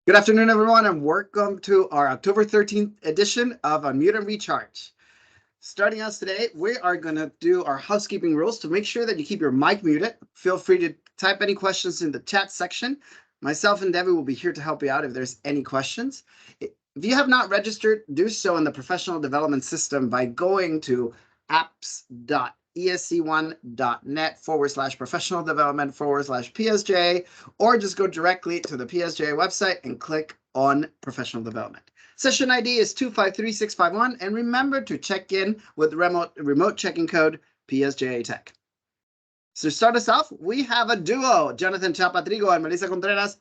Good afternoon, everyone, and welcome to our October 13th edition of Unmute and Recharge. Starting us today, we are going to do our housekeeping rules to make sure that you keep your mic muted. Feel free to type any questions in the chat section. Myself and Debbie will be here to help you out if there's any questions. If you have not registered, do so in the professional development system by going to apps.esc1.net/professional development/PSJA, or just go directly to the PSJA website and click on professional development. Session ID is 253651, and remember to check in with remote checking code PSJA Tech. So to start us off, we have a duo, Jonathan Chapa, Trigo, and Melissa Contreras,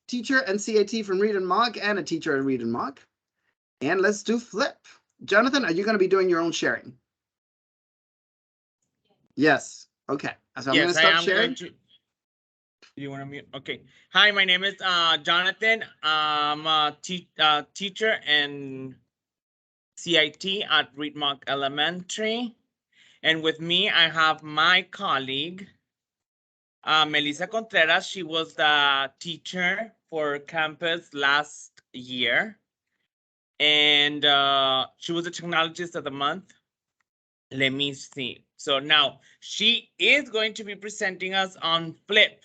teacher and CAT from Read and Mog, and a teacher at Read and Mog. And let's do flip. Jonathan, are you going to be doing your own sharing? Yes. Okay. So I'm going to start sharing. You want to mute? Okay. Hi, my name is Jonathan. I'm a teacher and CIT at Read Mock Elementary. And with me, I have my colleague, Melissa Contreras. She was the teacher for campus last year. And she was a technologist of the month. Let me see. So now she is going to be presenting us on Flip.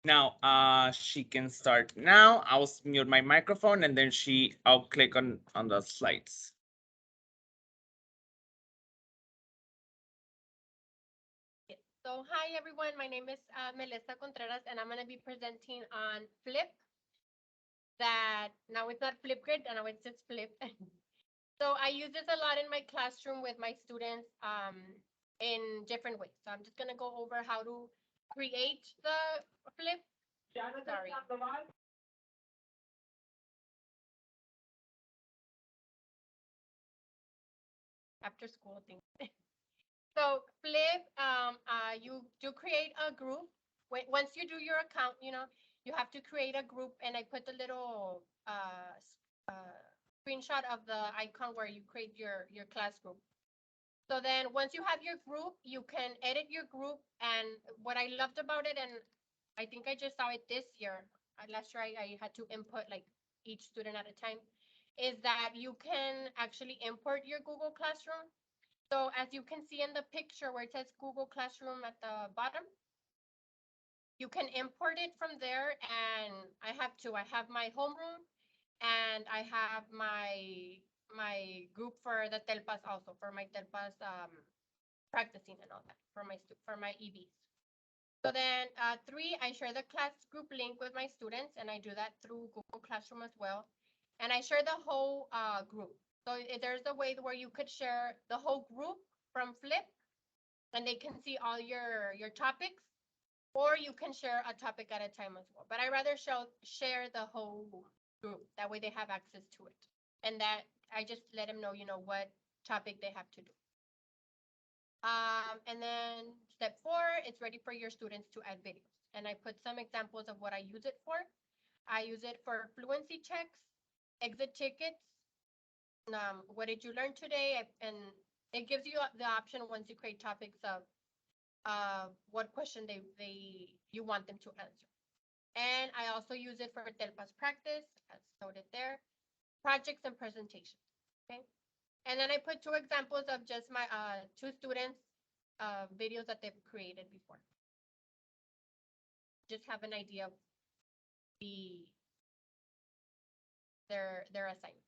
Now, she can start now. I'll mute my microphone and then I'll click on the slides. So hi everyone, my name is Melissa Contreras and I'm going to be presenting on Flip. That now it's not Flipgrid, and now it's just Flip. So I use this a lot in my classroom with my students in different ways. So I'm just going to go over how to create the Flip. Sorry. After school thing. So Flip, you do create a group. Once you do your account, you have to create a group, and I put the little screenshot of the icon where you create your class group. So then once you have your group, you can edit your group. And what I loved about it, and I think I just saw it this year, last year I had to input like each student at a time, is that you can actually import your Google Classroom. So as you can see in the picture where it says Google Classroom at the bottom, you can import it from there. And I have my homeroom, and I have my group for the telpas, also for my telpas practicing and all that for my EVs. So then 3, I share the class group link with my students, and I do that through Google Classroom as well. And I share the whole group. So there's a way where you could share the whole group from Flip, and they can see all your topics, or you can share a topic at a time as well. But I rather share the whole group. That way they have access to it. And that I just let them know, what topic they have to do. And then step 4, it's ready for your students to add videos. And I put some examples of what I use it for. I use it for fluency checks, exit tickets. What did you learn today? And it gives you the option, once you create topics, of what question you want them to answer. And I also use it for telpas practice, as noted there, projects and presentations. Okay. And then I put 2 examples of just my 2 students' videos that they've created before. Just have an idea of their assignment.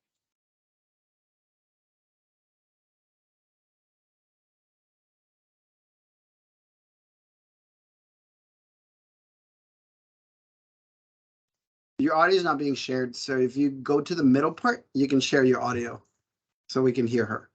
Your audio is not being shared, so if you go to the middle part, you can share your audio so we can hear her.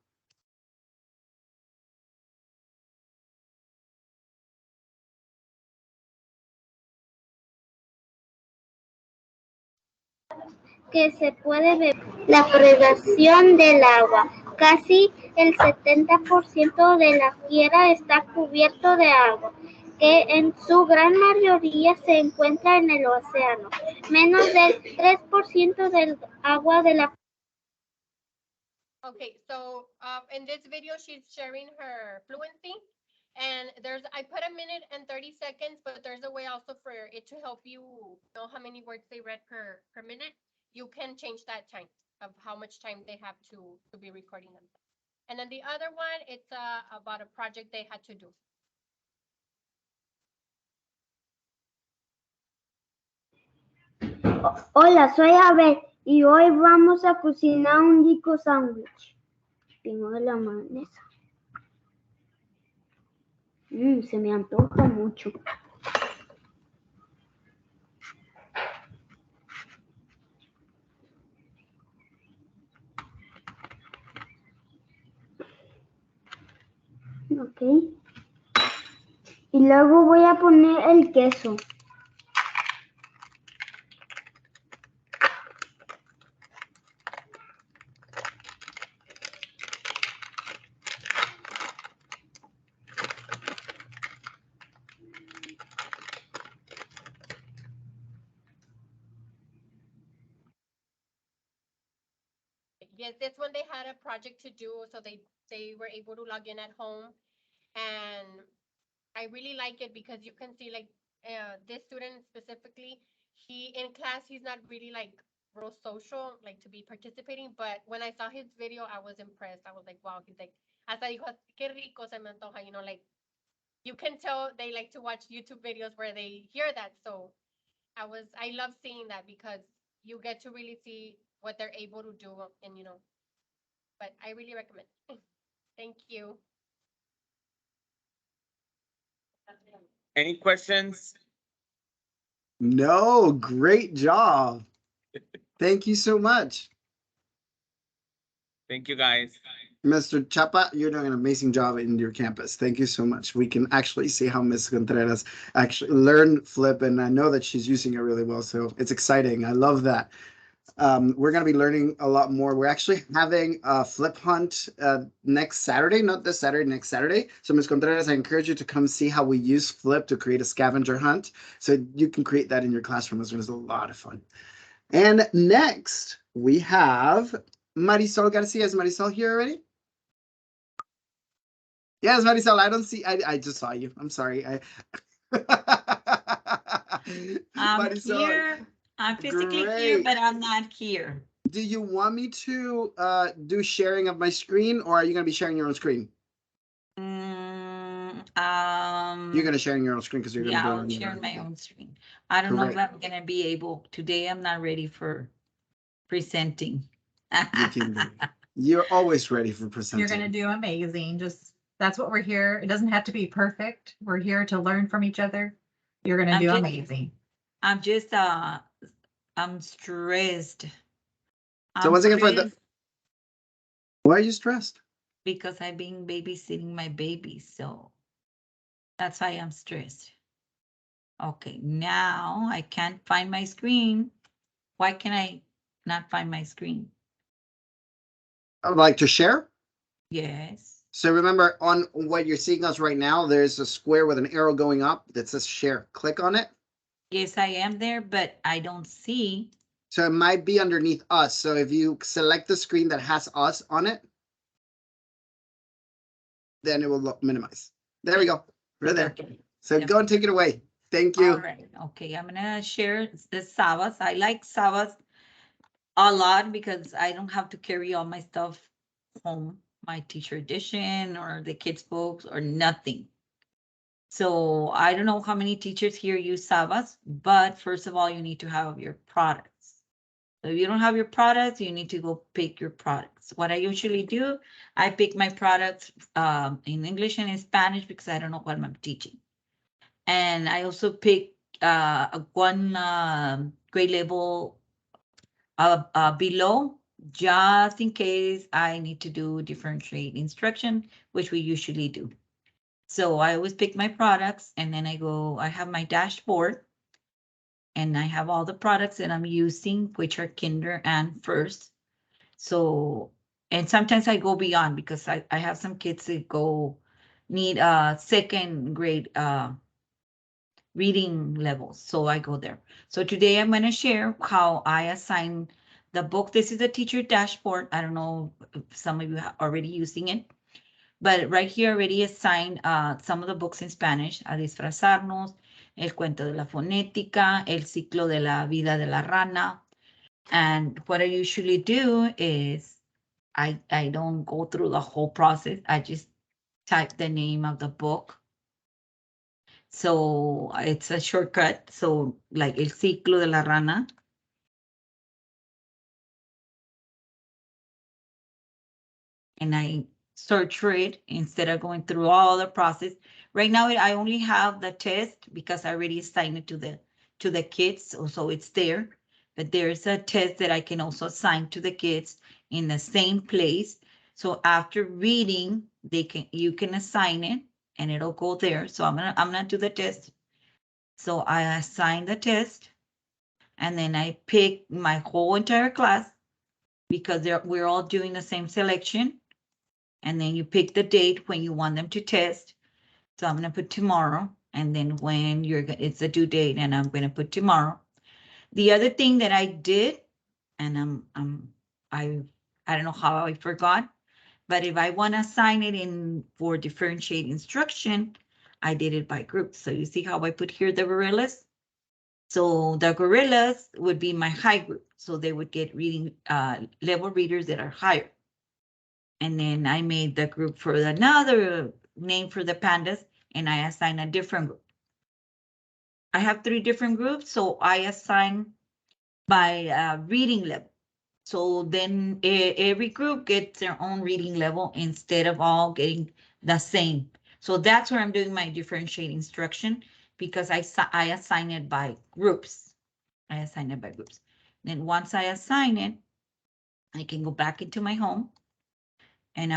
Que se puede ver la privación del agua. Casi el 70% de la tierra está cubierto de agua, que en su gran mayoría se encuentra en el océano. Menos del 3% del agua de la. Okay, so in this video, she's sharing her fluency, And I put 1:30, but there's a way also for it to help you know how many words they read per minute. You can change that time of how much time they have to be recording them. And then the other one, it's about a project they had to do. Hola, soy Abel y hoy vamos a cocinar un rico sándwich. Tengo de la mayonesa. Se me antoja mucho. Ok. Y luego voy a poner el queso. Yes, that's when they had a project to do, so they were able to log in at home. And I really like it because you can see like this student specifically, in class he's not really like real social, like to be participating. But when I saw his video, I was impressed. I was like, wow. He's like, hasta dijo, qué rico se me antoja, you know, like you can tell they like to watch YouTube videos where they hear that. So I love seeing that because you get to really see what they're able to do, and you know, but I really recommend. Thank you. Any questions? No, great job. Thank you so much. Thank you, guys. Mr. Chapa, you're doing an amazing job in your campus. Thank you so much. We can actually see how Ms. Contreras actually learned Flip, and I know that she's using it really well, so it's exciting. I love that. We're going to be learning a lot more. We're actually having a Flip Hunt next Saturday, not this Saturday, next Saturday. So Ms. Contreras, I encourage you to come see how we use Flip to create a scavenger hunt. So you can create that in your classroom. It's a lot of fun. And next, we have Marysol Garcia. Is Marysol here already? Yes, Marysol, I don't see, I just saw you. I'm sorry. I'm Marysol, here. I'm physically here, great. but I'm not here. Do you want me to do sharing of my screen, or are you going to be sharing your own screen? You're going to share your own screen because you're going to do it I'll on share your my own screen. I don't know if Correct. I'm going to be able. Today, I'm not ready for presenting. You can do it. You're always ready for presenting. You're going to do amazing. Just that's what we're here. It doesn't have to be perfect. We're here to learn from each other. You're going to do amazing. I'm just I'm stressed. So once again, why are you stressed? Because I've been babysitting my baby, so that's why I'm stressed. Okay, now I can't find my screen. Why can I not find my screen? I would like to share. Yes. So remember, on what you're seeing us right now, there's a square with an arrow going up that says share. Click on it. Yes, I am there, but I don't see. So it might be underneath us. So if you select the screen that has us on it, then it will minimize. There we go. Right there. So go and take it away. Thank you. All right. Okay, I'm gonna share the SAVVAS. I like SAVVAS a lot because I don't have to carry all my stuff home, my teacher edition or the kids' books or nothing. So I don't know how many teachers here use SAVVAS, but first of all, you need to have your products. So if you don't have your products, you need to go pick your products. What I usually do, I pick my products in English and in Spanish because I don't know what I'm teaching. And I also pick one grade level below, just in case I need to do differentiate instruction, which we usually do. So I always pick my products and then I have my dashboard and I have all the products that I'm using, which are kinder and first. So, and sometimes I go beyond because I have some kids that need a second grade reading levels. So I go there. So today I'm going to share how I assign the book. This is a teacher dashboard. I don't know if some of you are already using it, But right here already assigned some of the books in Spanish, A disfrazarnos, El cuento de la fonética, El ciclo de la vida de la rana. And what I usually do is I don't go through the whole process. I just type the name of the book. So it's a shortcut. So like El ciclo de la rana. And I search for it instead of going through all the process. Right now, I only have the test because I already assigned it to the kids, so it's there. But there's a test that I can also assign to the kids in the same place. So after reading, you can assign it and it'll go there. So I'm gonna do the test. So I assign the test, and then I pick my whole entire class because we're all doing the same selection. And then you pick the date when you want them to test. So I'm going to put tomorrow, and then when it's the due date, and I'm going to put tomorrow. The other thing that I did, and I don't know how I forgot, but if I want to assign it in for differentiate instruction, I did it by groups. So you see how I put here the gorillas? So the gorillas would be my high group. So they would get reading level readers that are higher. And then I made the group for another name for the pandas, and I assign a different group. I have 3 different groups, so I assign by reading level. So then every group gets their own reading level instead of all getting the same. So that's where I'm doing my differentiate instruction, because I assign it by groups. I assign it by groups. Then once I assign it, I can go back into my home. And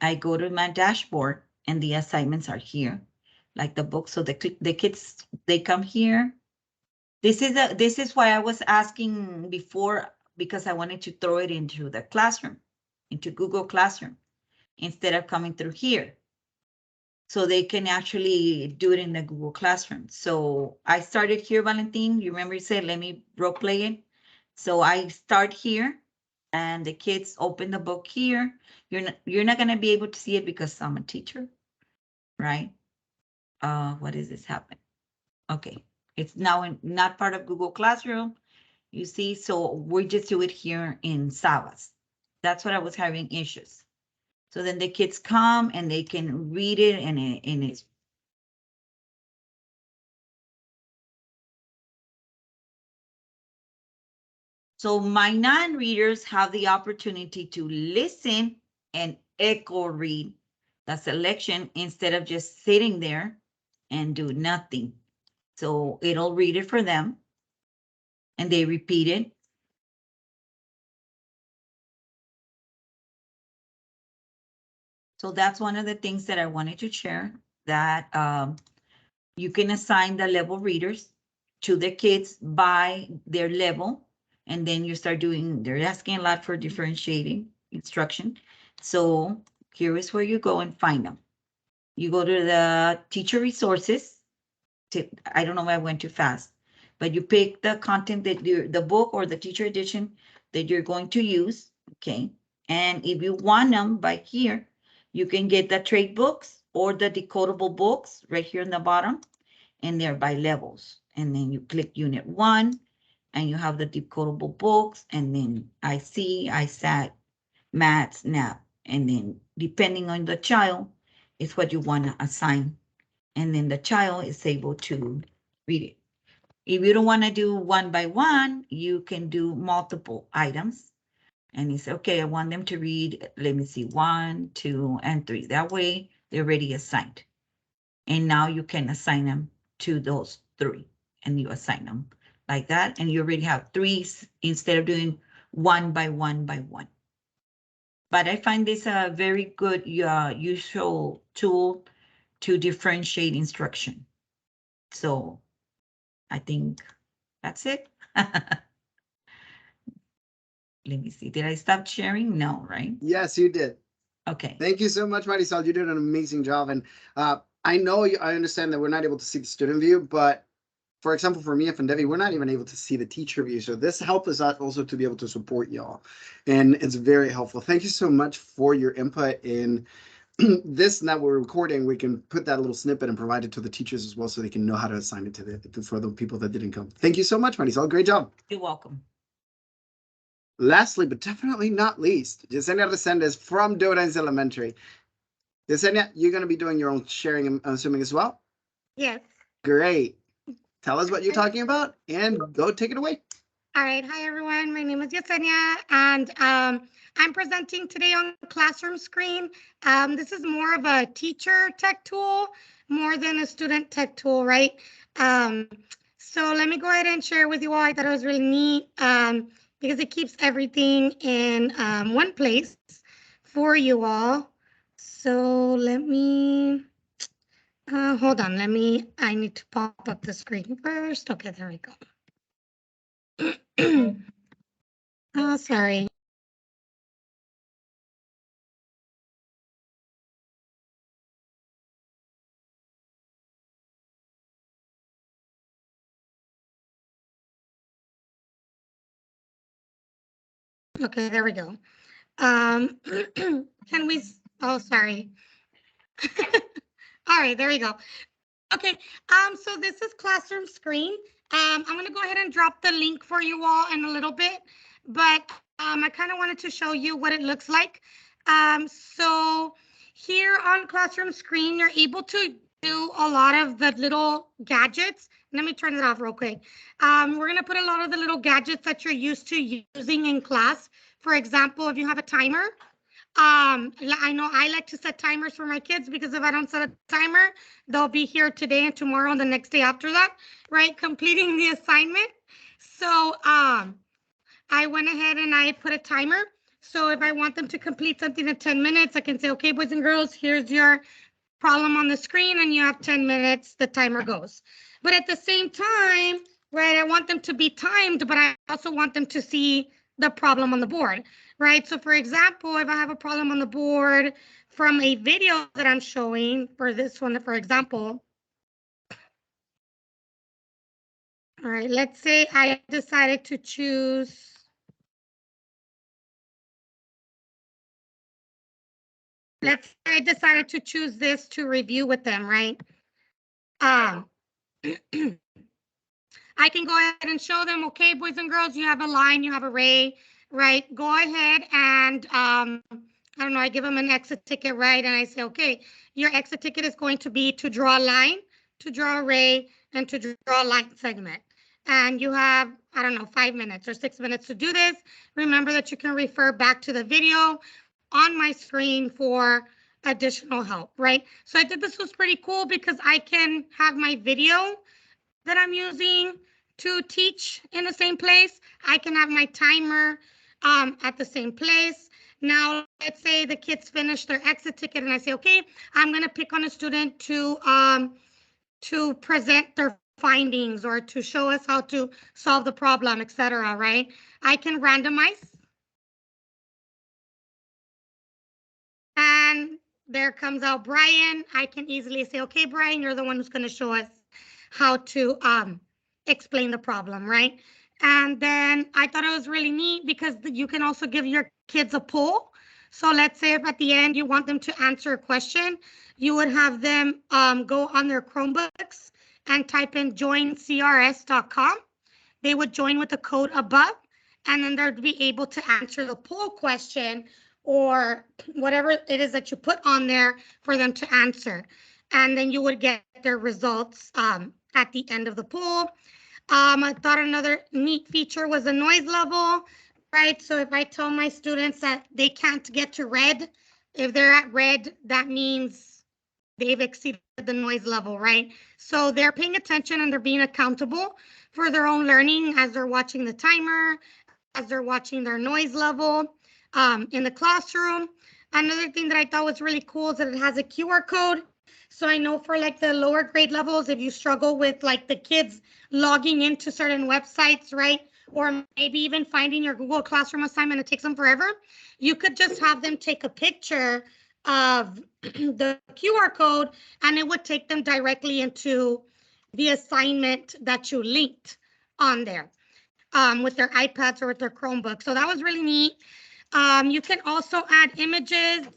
I go to my dashboard, and the assignments are here, like the book. So the kids, they come here. This is why I was asking before, because I wanted to throw it into the classroom, into Google Classroom, instead of coming through here. So they can actually do it in the Google Classroom. So I started here, Valentin. You remember you said, let me role play it. So I start here, and the kids open the book here. You're not going to be able to see it because I'm a teacher, right? What is this happen? Okay, it's now not part of Google Classroom. You see, so we just do it here in SAVVAS. That's what I was having issues. So then the kids come and they can read it, and it's. So my non-readers have the opportunity to listen and echo read the selection instead of just sitting there and do nothing. So it'll read it for them, and they repeat it. So that's one of the things that I wanted to share, that you can assign the level readers to the kids by their level. And then you start doing, they're asking a lot for differentiating instruction. So here is where you go and find them. You go to the teacher resources. I don't know if I went too fast, but you pick the content that the book or the teacher edition that you're going to use, okay? And if you want them by here, you can get the trade books or the decodable books right here in the bottom, and they're by levels. And then you click unit 1, and you have the decodable books, and then IC, ISAT, maths, NAP, and then depending on the child is what you want to assign. And then the child is able to read it. If you don't want to do one by one, you can do multiple items. And you say, okay, I want them to read, let me see, 1, 2, and 3. That way they're already assigned. And now you can assign them to those 3, and you assign them like that. And you already have 3 instead of doing 1 by 1 by 1. But I find this a very good useful tool to differentiate instruction. So I think that's it. Let me see. Did I stop sharing? No, right? Yes, you did. Okay. Thank you so much, Marysol. You did an amazing job. And I know I understand that we're not able to see the student view, but for example, for me and Debbie, we're not even able to see the teacher view. So this helps us out also to be able to support y'all. And it's very helpful. Thank you so much for your input in this. Now we're recording, we can put that little snippet and provide it to the teachers as well so they can know how to assign it to for the people that didn't come. Thank you so much, Marysol. Great job. You're welcome. Lastly, but definitely not least, Yesenia Resendez from Doran's Elementary. Yesenia, you're going to be doing your own sharing, I'm assuming, as well? Yes. Great. Tell us what you're talking about and go take it away. All right. Hi, everyone. My name is Yesenia, and I'm presenting today on Classroomscreen. This is more of a teacher tech tool, more than a student tech tool, right? So let me go ahead and share with you all. I thought it was really neat because it keeps everything in one place for you all. So let me, hold on. I need to pop up the screen first. Okay, there we go. Oh, sorry. Okay, there we go. Can we, oh, sorry. All right, there we go. Okay, so this is Classroomscreen. I'm gonna go ahead and drop the link for you all in a little bit, but I kind of wanted to show you what it looks like. So here on Classroomscreen, you're able to do a lot of the little gadgets. Let me turn it off real quick. We're gonna put a lot of the little gadgets that you're used to using in class. For example, if you have a timer, I know I like to set timers for my kids because if I don't set a timer, they'll be here today and tomorrow and the next day after that, right? Completing the assignment. So I went ahead and I put a timer. So if I want them to complete something in 10 minutes, I can say, okay, boys and girls, here's your problem on the screen and you have 10 minutes, the timer goes. But at the same time, right, I want them to be timed, but I also want them to see the problem on the board, right? So for example, if I have a problem on the board from a video that I'm showing for this one, for example, all right, let's say I decided to choose, let's say I decided to choose this to review with them, right? I can go ahead and show them, okay, boys and girls, you have a line, you have a ray, right? Go ahead and, I don't know, I give them an exit ticket, right? And I say, okay, your exit ticket is going to be to draw a line, to draw a ray, and to draw a line segment. And you have, I don't know, 5 minutes or 6 minutes to do this. Remember that you can refer back to the video on my screen for additional help, right? So I think this was pretty cool because I can have my video that I'm using to teach in the same place. I can have my timer at the same place. Now, let's say the kids finish their exit ticket and I say, okay, I'm gonna pick on a student to present their findings or to show us how to solve the problem, etc. Right? I can randomize. And there comes out Brian. I can easily say, okay, Brian, you're the one who's gonna show us how to explain the problem, right? And then I thought it was really neat because you can also give your kids a poll. So let's say if at the end you want them to answer a question, you would have them go on their Chromebooks and type in joincrs.com. They would join with the code above, and then they'd be able to answer the poll question or whatever it is that you put on there for them to answer. And then you would get their results at the end of the poll. I thought another neat feature was the noise level, right? So if I tell my students that they can't get to red, if they're at red, that means they've exceeded the noise level, right? So they're paying attention and they're being accountable for their own learning as they're watching the timer, as they're watching their noise level in the classroom. Another thing that I thought was really cool is that it has a QR code. So I know for like the lower grade levels, if you struggle with like the kids logging into certain websites, right? Or maybe even finding your Google Classroom assignment, it takes them forever. You could just have them take a picture of the QR code and it would take them directly into the assignment that you linked on there with their iPads or with their Chromebook. So that was really neat. You can also add images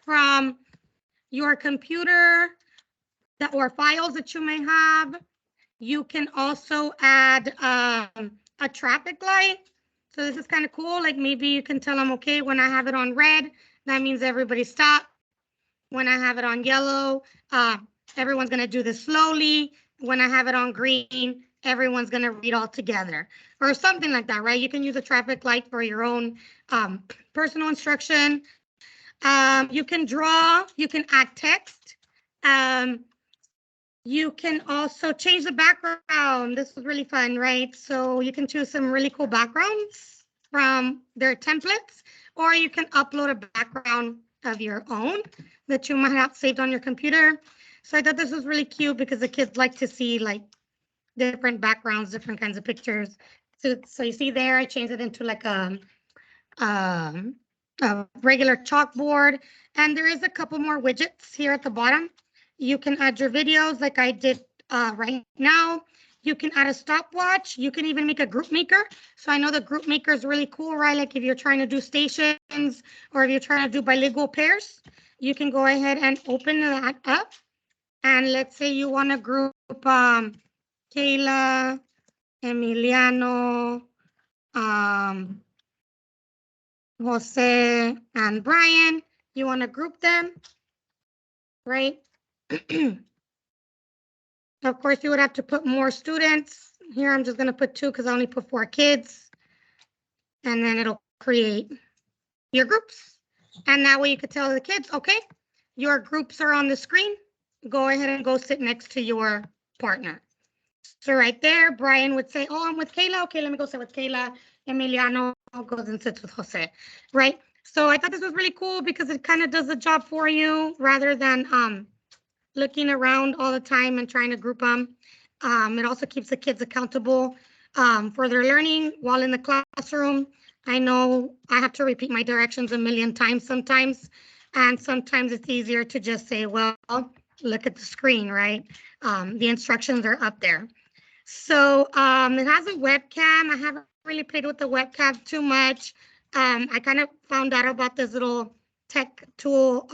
from your computer or files that you may have. You can also add a traffic light. So this is kind of cool. Like maybe you can tell them, okay, when I have it on red, that means everybody stop. When I have it on yellow, everyone's going to do this slowly. When I have it on green, everyone's going to read all together or something like that, right? You can use a traffic light for your own personal instruction. You can draw, you can add text. You can also change the background. This was really fun, right? So you can choose some really cool backgrounds from their templates, or you can upload a background of your own that you might have saved on your computer. So I thought this was really cute because the kids like to see like different backgrounds, different kinds of pictures. So you see there, I changed it into like a regular chalkboard. And there is a couple more widgets here at the bottom. You can add your videos like I did right now. You can add a stopwatch. You can even make a group maker. So I know the group maker is really cool, right? Like if you're trying to do stations or if you're trying to do bilingual pairs, you can go ahead and open that up. And let's say you want to group Kayla, Emiliano, Jose, and Brian. You want to group them, right? Of course, you would have to put more students. Here, I'm just going to put 2 because I only put 4 kids. And then it'll create your groups. And that way you could tell the kids, okay, your groups are on the screen. Go ahead and go sit next to your partner. So right there, Brian would say, oh, I'm with Kayla. Okay, let me go sit with Kayla. Emiliano goes and sits with Jose, right? So I thought this was really cool because it kind of does the job for you rather than looking around all the time and trying to group them. It also keeps the kids accountable for their learning while in the classroom. I know I have to repeat my directions a million times sometimes, and sometimes it's easier to just say, well, look at the screen, right? The instructions are up there. So it has a webcam. I haven't really played with the webcam too much. I kind of found out about this little tech tool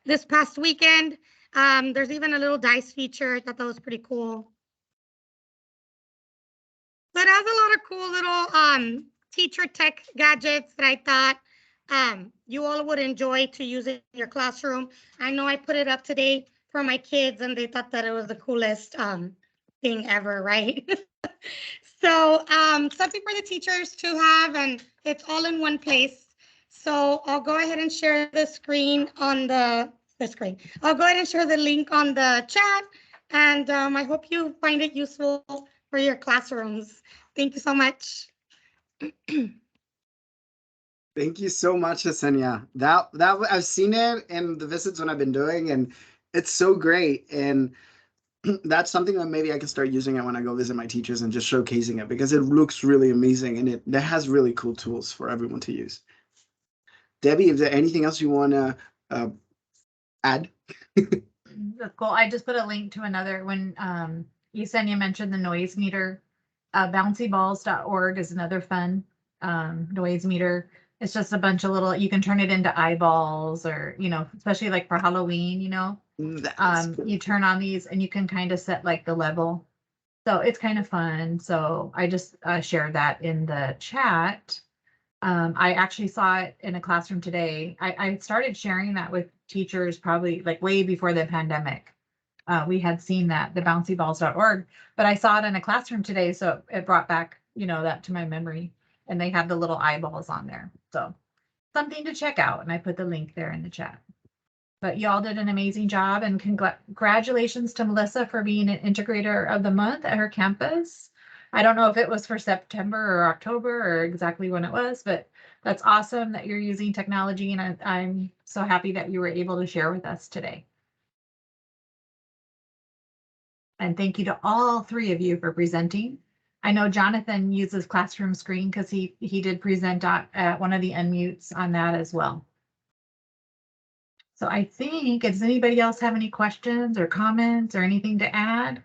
this past weekend. There's even a little dice feature. I thought that was pretty cool. So it has a lot of cool little teacher tech gadgets that I thought you all would enjoy to use in your classroom. I know I put it up today for my kids and they thought that it was the coolest thing ever, right? So something for the teachers to have, and it's all in one place. So I'll go ahead and share the screen on the screen. I'll go ahead and share the link on the chat, and I hope you find it useful for your classrooms. Thank you so much. Thank you so much, Yesenia. That I've seen it in the visits when I've been doing, and it's so great. And that's something that maybe I can start using it when I go visit my teachers and just showcasing it because it looks really amazing and it has really cool tools for everyone to use. Debbie, is there anything else you want to add? That's cool. I just put a link to another when Yesenia mentioned the noise meter. Bouncyballs.org is another fun noise meter. It's just a bunch of little, you can turn it into eyeballs or, you know, especially like for Halloween, you know, you turn on these and you can kind of set like the level. So it's kind of fun. So I just shared that in the chat. I actually saw it in a classroom today. I started sharing that with teachers probably like way before the pandemic. We had seen that, the bouncyballs.org, but I saw it in a classroom today. So it brought back, you know, that to my memory. And they have the little eyeballs on there. So something to check out. And I put the link there in the chat. But y'all did an amazing job. And congratulations to Melissa for being an integrator of the month at her campus. I don't know if it was for September or October or exactly when it was, but that's awesome that you're using technology. And I'm so happy that you were able to share with us today. And thank you to all 3 of you for presenting. I know Jonathan uses Classroomscreen because he did present at one of the unmutes on that as well. So I think, does anybody else have any questions or comments or anything to add?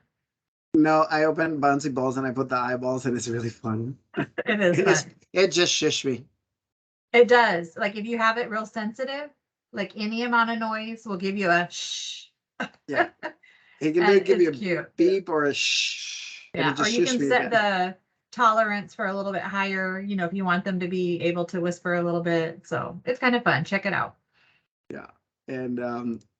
No, I opened bouncy balls and I put the eyeballs and it's really fun. It is It is, fun. it just shush me. It does. Like if you have it real sensitive, like any amount of noise will give you a shh. Yeah. It can And give you a it's cute. beep or a shh. And Yeah, it or just you shush can me set again. the tolerance for a little bit higher, you know, if you want them to be able to whisper a little bit. So it's kind of fun. Check it out. Yeah. And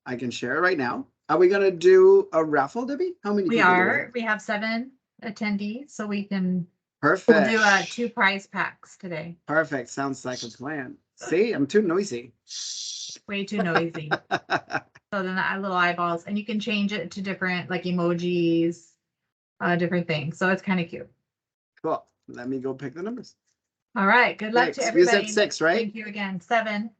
I can share it right now. Are we gonna do a raffle, Debbie? How many We people do we are, have? we have 7 attendees, so we can, Perfect. we'll do 2 prize packs today. Perfect. Sounds like a plan. See, I'm too noisy. Way too noisy. So then the little eyeballs, and you can change it to different like emojis, different things. So it's kind of cute. Cool. Let me go pick the numbers. All right. Good luck to 6. You said everybody. 6, right? Thank you again. 7.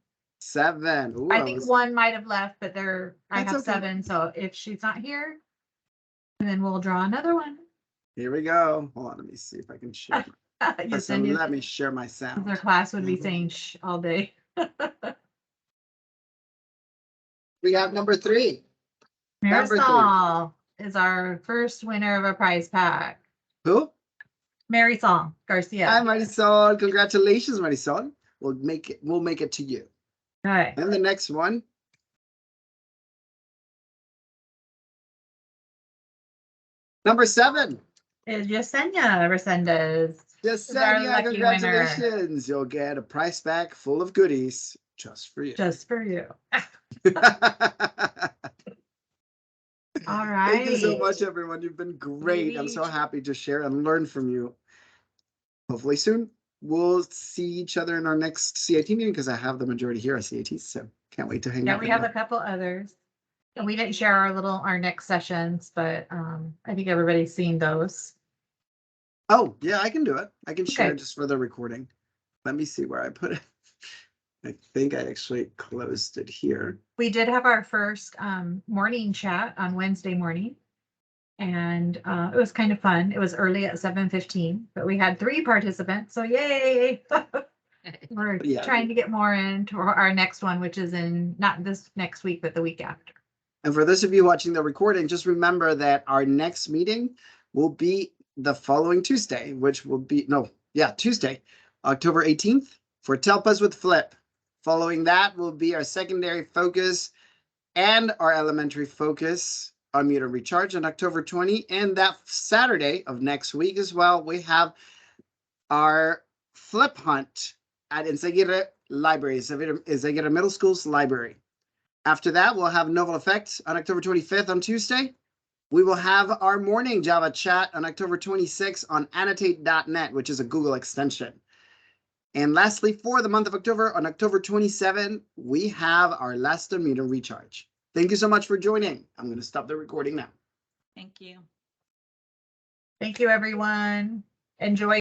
7. Ooh, I think 1 might have left, but I That's have okay. 7. So if she's not here, then we'll draw another one. Here we go. Hold on, let me see if I can share. So Yesenia, let me share my sound. their class would be Mhm. saying shh all day. We have number 3. Number 3. Marysol is our first winner of a prize pack. Who? Marysol Garcia. Hi, Marysol. Congratulations, Marysol. We'll make it to you. All right. And the next one. Number 7. Is Yesenia Resendez. Yesenia, lucky winner. congratulations. You'll get a prize pack full of goodies just for you. Just for you. All Thank you so right. much, everyone. You've been great. I'm so happy to share and learn from you. Hopefully soon we'll see each other in our next CIT meeting because I have the majority here at CIT, so can't wait to hang Yeah, out. we have a couple others. And we didn't share our next sessions, but I think everybody's seen those. Oh, yeah, I can do it. I can share Okay. it just for the recording. Let me see where I put it. I think I actually closed it here. We did have our first morning chat on Wednesday morning. And it was kind of fun. It was early at 7:15, but we had 3 participants. So yay! We're trying to get more into our next one, which is in not this next week, but the week after. And for those of you watching the recording, just remember that our next meeting will be the following Tuesday, which will be, Tuesday, October 18th for Telpas with Flip. Following that will be our secondary focus and our elementary focus on meter recharge on October 20. And that Saturday of next week as well, we have our flip hunt at Enseguida Library, Enseguida Middle School's library. After that, we'll have Novel Effects on October 25th on Tuesday. We will have our morning Java chat on October 26th on annotate.net, which is a Google extension. And lastly, for the month of October, on October 27th, we have our last meter recharge. Thank you so much for joining. I'm going to stop the recording now. Thank you. Thank you, everyone. Enjoy.